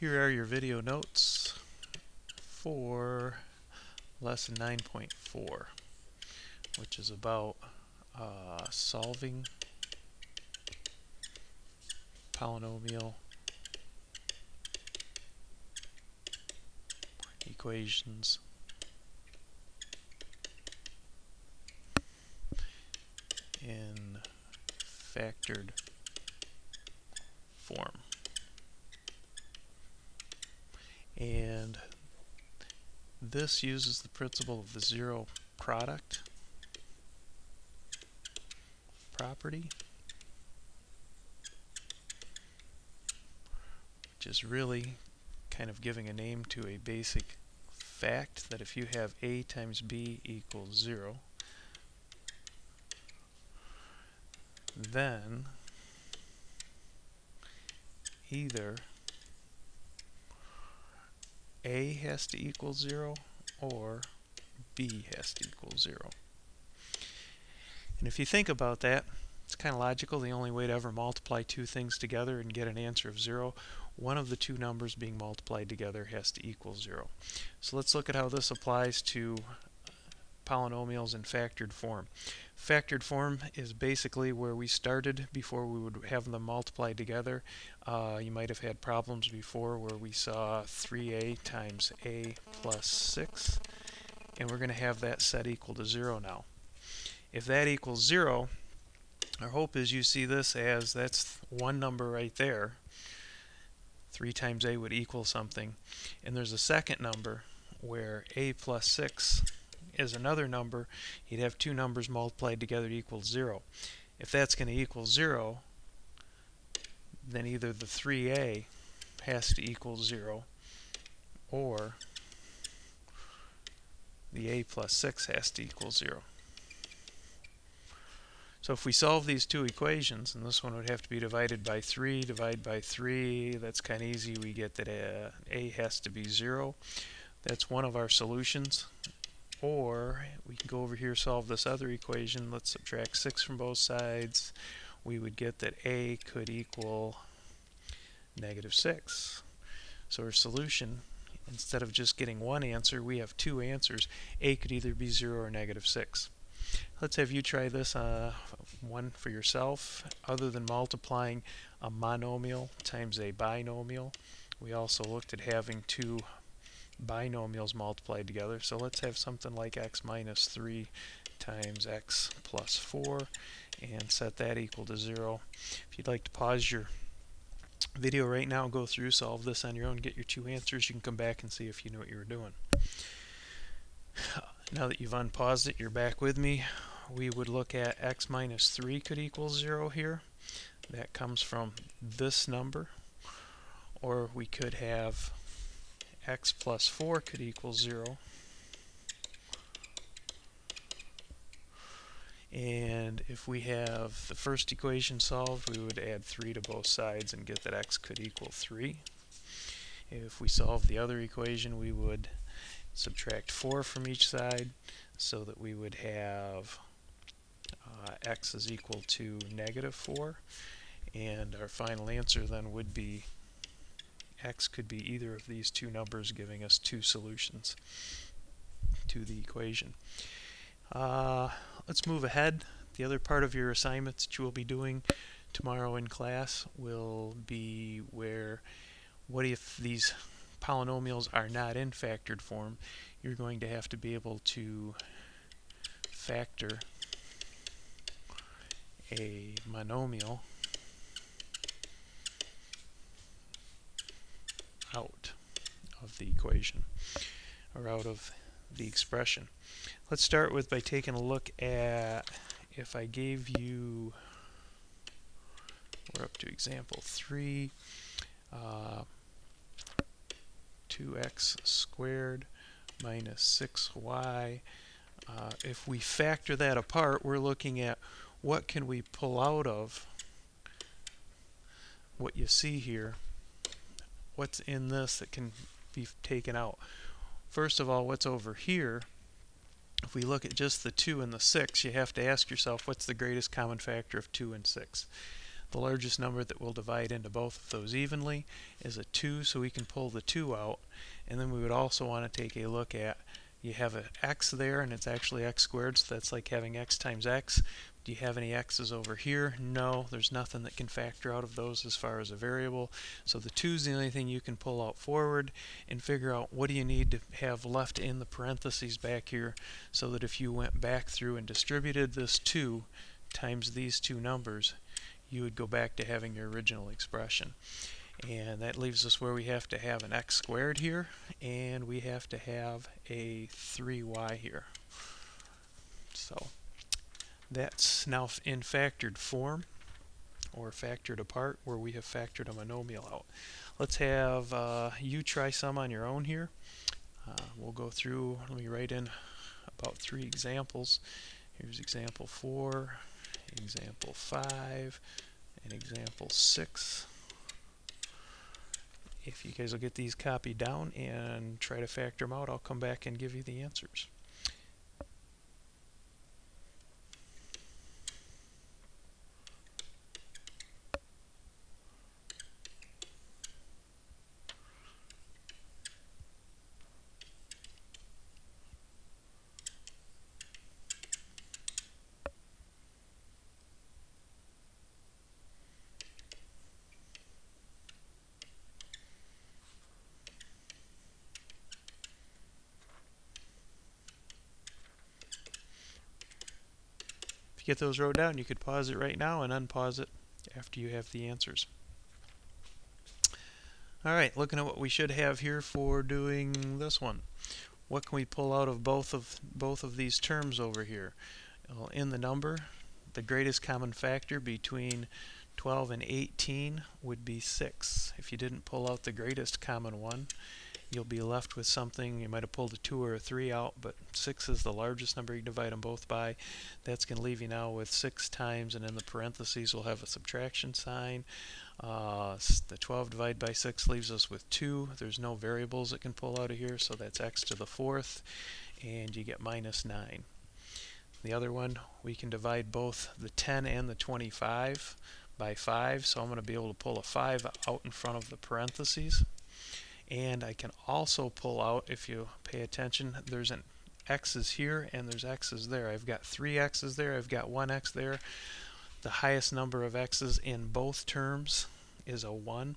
Here are your video notes for lesson 9.4, which is about solving polynomial equations in factored form. And this uses the principle of the zero product property, which is really kind of giving a name to a basic fact that if you have A times B equals 0, then either A has to equal 0 or B has to equal 0. And if you think about that, it's kind of logical. The only way to ever multiply two things together and get an answer of 0, one of the two numbers being multiplied together has to equal 0. So let's look at how this applies to polynomials in factored form. Factored form is basically where we started before we would have them multiplied together. You might have had problems before where we saw 3a times a plus 6, and we're going to have that set equal to 0 now. If that equals 0, our hope is you see this as that's one number right there. 3 times a would equal something. And there's a second number where a plus 6 is another number. You'd have two numbers multiplied together to equal 0. If that's going to equal 0, then either the 3a has to equal 0 or the a plus 6 has to equal 0. So if we solve these two equations, and this one would have to be divided by 3, divide by 3, that's kind of easy. We get that a has to be 0. That's one of our solutions. Or we can go over here, solve this other equation. Let's subtract 6 from both sides. We would get that a could equal negative 6. So our solution, instead of just getting one answer, we have two answers. A could either be 0 or negative 6. Let's have you try this one for yourself. Other than multiplying a monomial times a binomial, we also looked at having two binomials multiplied together. So let's have something like x minus 3 times x plus 4 and set that equal to 0. If you'd like to pause your video right now and go through, solve this on your own, get your two answers, you can come back and see if you knew what you were doing. Now that you've unpaused it, you're back with me. We would look at x minus 3 could equal 0 here. That comes from this number. Or we could have x plus 4 could equal 0. And if we have the first equation solved, we would add 3 to both sides and get that x could equal 3. If we solve the other equation, we would subtract 4 from each side so that we would have x is equal to negative 4. And our final answer then would be x could be either of these two numbers, giving us two solutions to the equation. Let's move ahead. The other part of your assignments that you will be doing tomorrow in class will be what if these polynomials are not in factored form. You're going to have to be able to factor a monomial out of the equation, or out of the expression. Let's start with by taking a look at, if I gave you, we're up to example 3, 2x squared minus 6y. If we factor that apart, we're looking at what can we pull out of what you see here. What's in this that can be taken out? First of all, what's over here? If we look at just the 2 and the 6, you have to ask yourself, what's the greatest common factor of 2 and 6? The largest number that will divide into both of those evenly is a 2, so we can pull the 2 out. And then we would also want to take a look at, you have an x there and it's actually x squared, so that's like having x times x. Do you have any x's over here? No, there's nothing that can factor out of those as far as a variable. So the 2 is the only thing you can pull out forward and figure out what do you need to have left in the parentheses back here, so that if you went back through and distributed this 2 times these two numbers, you would go back to having your original expression. And that leaves us where we have to have an x squared here, and we have to have a 3y here. So that's now in factored form, or factored apart, where we have factored a monomial out. Let's have you try some on your own here. We'll go through, let me write in about 3 examples. Here's example 4, example 5, and example 6. If you guys will get these copied down and try to factor them out, I'll come back and give you the answers. If you get those wrote down, you could pause it right now and unpause it after you have the answers. Alright, looking at what we should have here for doing this one. What can we pull out of both of these terms over here? Well, in the number, the greatest common factor between 12 and 18 would be 6. If you didn't pull out the greatest common one, you'll be left with something. You might have pulled a 2 or a 3 out, but 6 is the largest number you can divide them both by. That's going to leave you now with 6 times, and in the parentheses we'll have a subtraction sign. The 12 divided by 6 leaves us with 2. There's no variables that can pull out of here, so that's x to the 4th, and you get minus 9. The other one, we can divide both the 10 and the 25 by 5, so I'm going to be able to pull a 5 out in front of the parentheses. And I can also pull out, if you pay attention, there's an x's here and there's x's there. I've got 3 x's there, I've got 1 x there. The highest number of x's in both terms is a 1,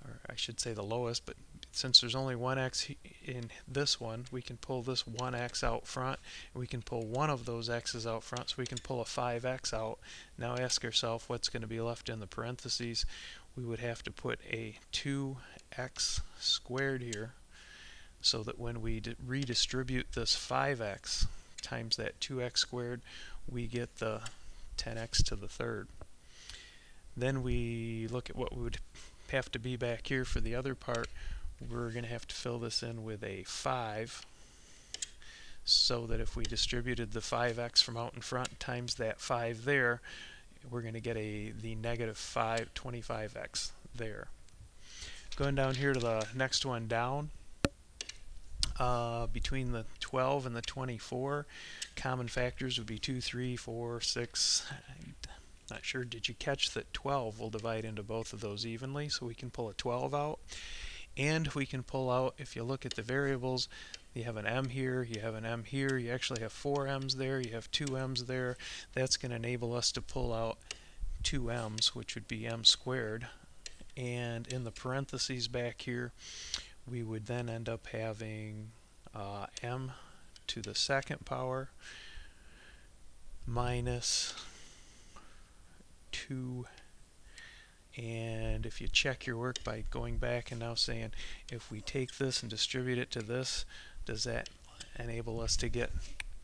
or I should say the lowest, but since there's only 1 x in this one, we can pull this 1 x out front, and we can pull one of those x's out front, so we can pull a 5x out. Now ask ourselves what's going to be left in the parentheses. We would have to put a 2x squared here, so that when we redistribute this 5x times that 2x squared, we get the 10x to the third. Then we look at what would have to be back here for the other part. We're going to have to fill this in with a 5, so that if we distributed the 5x from out in front times that 5 there, we're going to get the negative 25x there. Going down here to the next one down, between the 12 and the 24, common factors would be 2, 3, 4, 6. Not sure, did you catch that 12 will divide into both of those evenly, so we can pull a 12 out. And we can pull out, if you look at the variables, you have an m here, you have an m here, you actually have 4 m's there, you have 2 m's there. That's going to enable us to pull out 2 m's, which would be m squared. And in the parentheses back here, we would then end up having m to the second power minus 2. And if you check your work by going back and now saying, if we take this and distribute it to this, does that enable us to get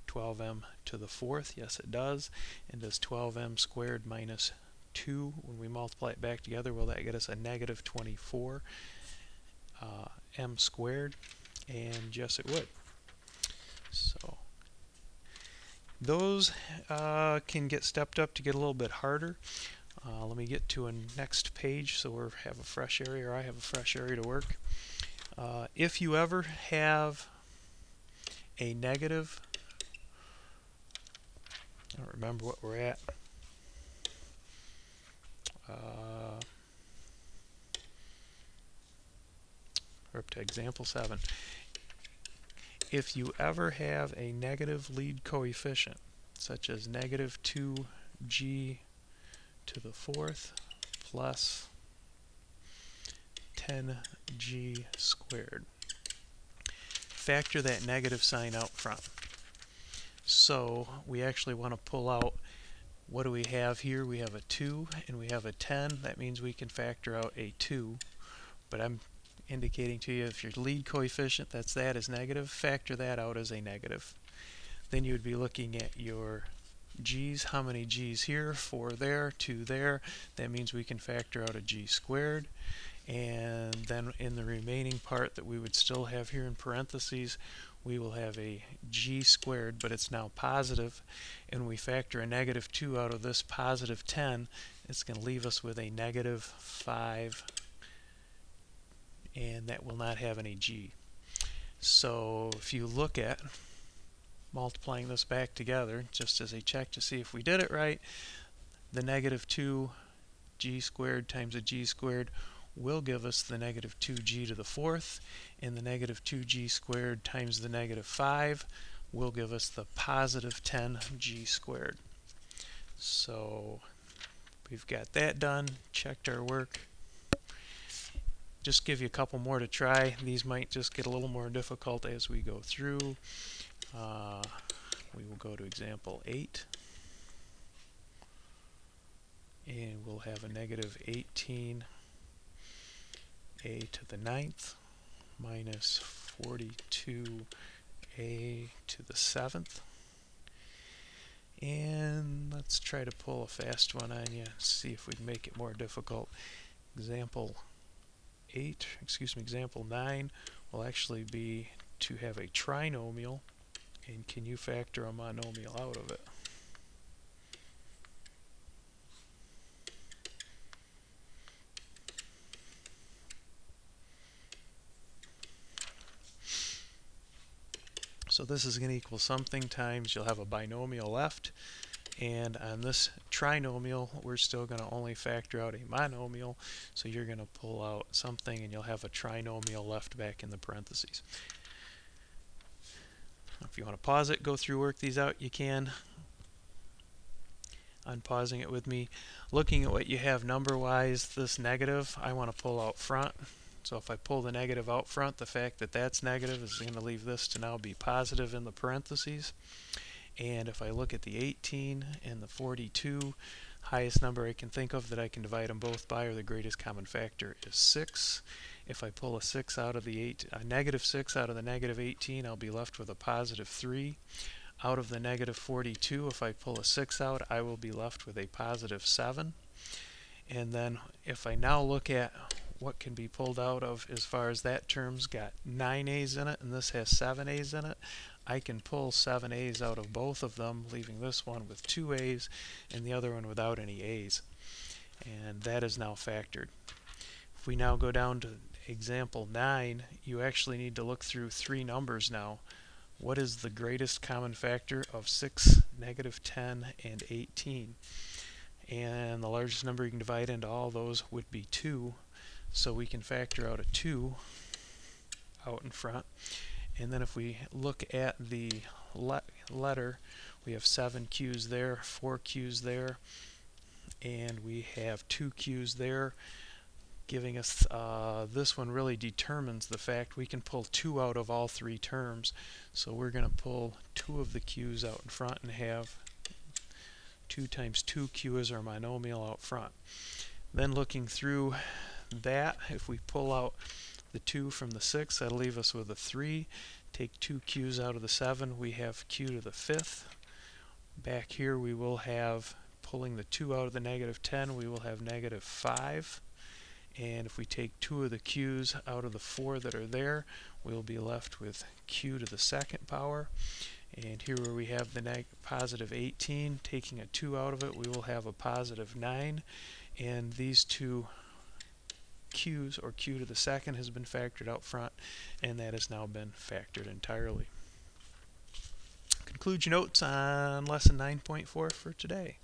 12m to the 4th? Yes, it does. And does 12m squared minus 2, when we multiply it back together, will that get us a negative 24 m squared? And yes, it would. So those can get stepped up to get a little bit harder. Let me get to a next page so we have a fresh area, or I have a fresh area to work. If you ever have a negative, I don't remember what we're at, We're up to example 7. If you ever have a negative lead coefficient, such as negative 2g to the 4th plus 10g squared, factor that negative sign out front. So we actually want to pull out, what do we have here? We have a 2 and we have a 10. That means we can factor out a 2. But I'm indicating to you, if your lead coefficient, that is negative, factor that out as a negative. Then you would be looking at your g's. How many g's here? 4 there, 2 there. That means we can factor out a g squared. And then in the remaining part that we would still have here in parentheses, we will have a g squared, but it's now positive, and we factor a negative 2 out of this positive 10, it's going to leave us with a negative 5, and that will not have any g. So if you look at multiplying this back together, just as a check to see if we did it right, the negative 2 g squared times a g squared will give us the negative 2g to the 4th, and the negative 2g squared times the negative 5 will give us the positive 10g squared. So we've got that done, checked our work. Just give you a couple more to try. These might just get a little more difficult as we go through. We will go to example 8. And we'll have a negative 18a to the 9th minus 42a to the 7th. And let's try to pull a fast one on you, see if we can make it more difficult. Example 9 will actually be to have a trinomial, and can you factor a monomial out of it? So this is going to equal something times, you'll have a binomial left, and on this trinomial we're still going to only factor out a monomial, so you're going to pull out something and you'll have a trinomial left back in the parentheses. If you want to pause it, go through, work these out, you can. Unpausing it with me. Looking at what you have number-wise, this negative, I want to pull out front. So if I pull the negative out front, the fact that that's negative is going to leave this to now be positive in the parentheses. And if I look at the 18 and the 42, highest number I can think of that I can divide them both by, or the greatest common factor, is 6. If I pull a negative 6 out of the negative 18, I'll be left with a positive 3. Out of the negative 42, if I pull a 6 out, I will be left with a positive 7. And then if I now look at what can be pulled out of as far as that term's got 9 a's in it and this has 7 a's in it, I can pull 7 a's out of both of them, leaving this one with 2 a's and the other one without any a's. And that is now factored. If we now go down to example 9, you actually need to look through 3 numbers now. What is the greatest common factor of 6, negative 10, and 18? And the largest number you can divide into all those would be 2. So we can factor out a 2 out in front. And then if we look at the letter, we have 7 q's there, 4 q's there, and we have 2 q's there, giving us this one really determines the fact we can pull 2 out of all 3 terms. So we're going to pull 2 of the q's out in front and have 2 times 2q as our monomial out front. Then looking through that, if we pull out the 2 from the 6, that'll leave us with a 3. Take 2 q's out of the 7, we have q to the 5th. Back here we will have, pulling the 2 out of the negative 10, we will have negative 5. And if we take 2 of the q's out of the 4 that are there, we'll be left with q to the 2nd power. And here where we have the positive 18, taking a 2 out of it, we will have a positive 9. And these 2 q's, or q to the 2nd, has been factored out front, and that has now been factored entirely. Conclude your notes on lesson 9.4 for today.